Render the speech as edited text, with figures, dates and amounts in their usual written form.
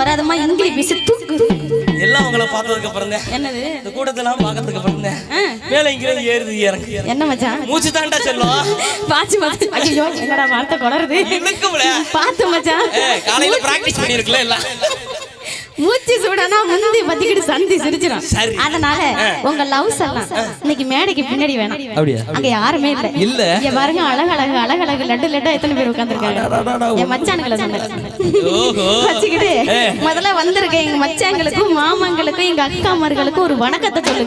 வராதுமா English தூக்கு எல்லாம் உங்களை பார்த்ததுக்கு அப்புறம் தான் என்னது இந்த கூட்டத்தெல்லாம் பார்க்கறதுக்கு அப்புறம் தான் மேல இங்க ஏறுது இறங்கு என்ன மச்சான் மூச்சு தாண்டா செல்லும் பாச்சு மச்சான் ஐயோ என்னடா வார்த்தை கொளறுது இழுக்கும்ல பாத்து மச்சான் காலையில பிராக்டிஸ் பண்ணிருக்கல எல்லாம் மூச்சு சூடனா முந்தி பத்திக்கிட்டு சந்தி சிரிச்சிரும் சரி. அதனால உங்க லவ்ஸ் எல்லாம் இன்னைக்கு மேடைக்கு பின்னாடி வேணும் அப்படியா அங்க யாருமே இல்ல இல்ல இங்க பாருங்க அழகழகு லட்டு லட்டா எத்தனை பேர் உட்கார்ந்திருக்காங்க என் மச்சானுங்களை சொன்னேன் வச்சுக்கிட்டு முதல்ல வந்திருக்கேன் எங்க மச்சாங்களுக்கும் மாமாங்களுக்கும் எங்க அக்காமார்களுக்கும் ஒரு வணக்கத்தை சொல்லுங்க.